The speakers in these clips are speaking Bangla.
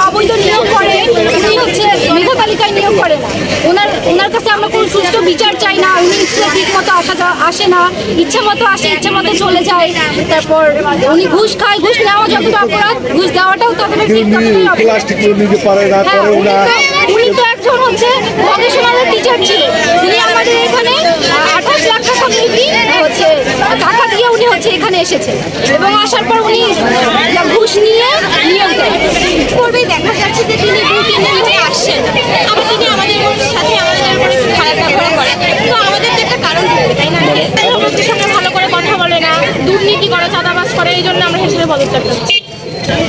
অবৈধ নিয়োগ করে, উনি হচ্ছে মেধা তালিকায় নিয়োগ করে না। ওনার কাছে আমরা কোনো সুষ্ঠু বিচার চাই না। উনি ঠিক মতো আসে না, ইচ্ছা মতো আসে, ইচ্ছা মতো চলে যায়। তারপর উনি ঘুষ খায়, ঘুষ নেওয়া যতটা অপরাধ, ঘুষ দেওয়াটাও ততটা ঠিক। উনি তো একজন হচ্ছে ভকেশনালের টিচার ছিলেন। উনি আমাদের এখানে 28 লাখ টাকা হচ্ছে টাকা দিয়ে উনি হচ্ছে এখানে এসেছে, এবং আসার পর উনি ঘুষ নিয়ে নিয়োগ দেয়। পূর্বেই দেখা যাচ্ছে যে তিনি 2-3 দিন ধরে আসছেন, আবার তিনি আমাদের সাথে আমাদের উপরে একটু খারাপ ব্যবহার করে। তো আমাদের তো একটা কারণ থাকবে, তাই না? আমাদের সাথে ভালো করে কথা বলে না, দুর্নীতি করে, চাঁদাবাজ করে, এই জন্য আমরা হিসেবে পদত্যাগ করছি।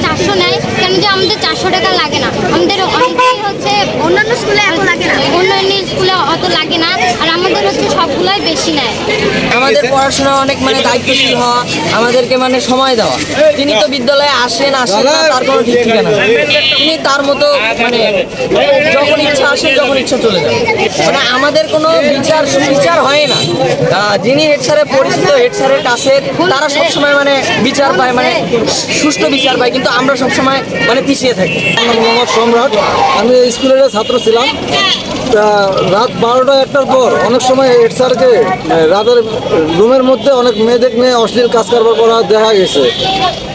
400 নেয় কেন? যে আমাদের 400 টাকা লাগে না। আমাদের অনেকেই হচ্ছে অন্যান্য স্কুলে এত লাগে না, অন্যান্য স্কুলে অত লাগে না, আর আমাদের হচ্ছে সবগুলোই বেশি নেয়। আমাদের পড়াশোনা অনেক দায়িত্বশীল হওয়া, আমাদেরকে সময় দেওয়া। তিনি তো বিদ্যালয়ে আসেন না, তার কোনো ঠিক ঠিকানা। তিনি তার মতো যখন ইচ্ছা আসেন, যখন ইচ্ছা চলে যান। আমাদের কোনো বিচার হয় না। যিনি হেড স্যারের পরিচিত, হেড স্যারের কাছে তারা সবসময় বিচার পায়, সুষ্ঠু বিচার পায়, কিন্তু আমরা সবসময় পিছিয়ে থাকি। মোহাম্মদ সম্রাট, আমি স্কুলের ছাত্র ছিলাম। রাত 12টা-1টার পর অনেক সময় হেড স্যারকে রাতের রুমের মধ্যে অনেক মেয়েদের নিয়ে অশ্লীল কাজ কারবার করা দেখা গেছে।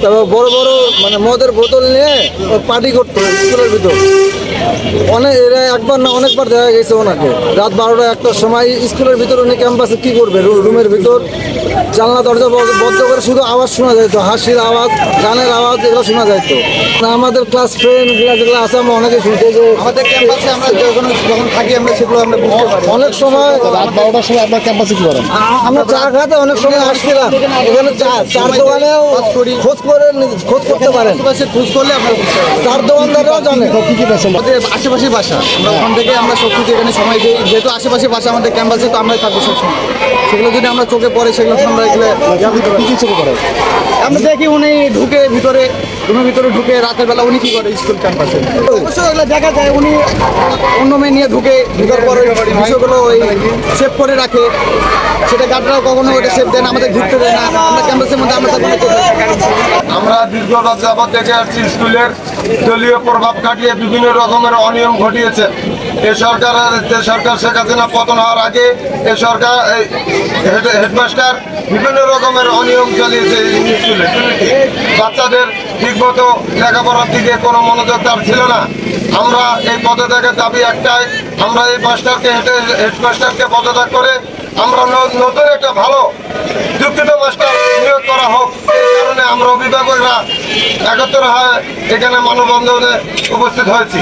তারপর বড় বড় মদের বোতল নিয়ে পার্টি করতো স্কুলের ভিতর। এরা একবার না অনেকবার দেখা গেছে ওনাকে। রাত 12টা-1টার সময় স্কুলের ভিতর উনি ক্যাম্পাসে কী করবে, রুমের ভিতর জানলা দরজা বন্ধ করে শুধু আওয়াজ শোনা যেত, হাসির আওয়াজ, গানের আওয়াজ, এগুলো শোনা যেত। আমাদের ক্লাস ফ্রেন্ডগুলো যেগুলো আছে আমরা অনেকে শুনতে যে আমাদের ক্যাম্পাসে আমরা যখন থাকি আমরা সেগুলো আমরা বুঝতে পারি। অনেক সময় রাত 12টার সময় আপনার ক্যাম্পাসে কি করেন? আমরা চা খাতে অনেক সময় আসছিলাম। এখানে চার দোকানেও খোঁজ করতে পারেন, খোঁজ করলে আমরা চার দোকানদাররাও জানে কি কি পেয়েছেন। আমাদের আশেপাশে বাসা, আমরা ওখান থেকে আমরা সব কিছু এখানে সময় দিই। যেহেতু আশেপাশে বাসা আমাদের ক্যাম্পাসে, তো আমরাই থাকবো সবসময়। সেগুলো যদি আমরা চোখে পড়ে, সেগুলো আমরা এগুলো কি কি চোখে পড়ে আমরা দেখি। উনি ঢুকে ভিতরে, রুমের ভিতরে ঢুকে রাতের বেলা উনি কি করে স্কুল ক্যাম্পাসে, অবশ্যই এগুলো দেখা যায়। উনি অন্য মেয়ে নিয়ে ঢুকার পরে বিষয়গুলো ওই সেভ করে রাখে। সেটা গার্ডরাও কখনো ওটা সেভ দেয় না, আমাদের ঢুকতে দেয় না। আমরা ক্যাম্পাসের মধ্যে আমরা দীর্ঘকাল যাবৎ দেখে আসছি স্কুলের দলীয় প্রভাব কাটিয়ে বিভিন্ন রকমের অনিয়ম ঘটিয়েছে। এ সরকার শেখ হাসিনা পতন হওয়ার আগে এ সরকার হেডমাস্টার বিভিন্ন রকমের অনিয়ম চালিয়েছে স্কুলে। বাচ্চাদের ঠিকমতো লেখাপড়ার দিকে কোনো মনোযোগ তার ছিল না। আমরা এই পদত্যাগের দাবি একটাই, আমরা এই হেডমাস্টারকে পদত্যাগ করে আমরা নতুন একটা ভালো যোগ্যত মাস্টার নিয়োগ করা হোক। এই কারণে আমরা অভিভাবকরা একত্র হয়ে এখানে মানববন্ধনে উপস্থিত হয়েছি।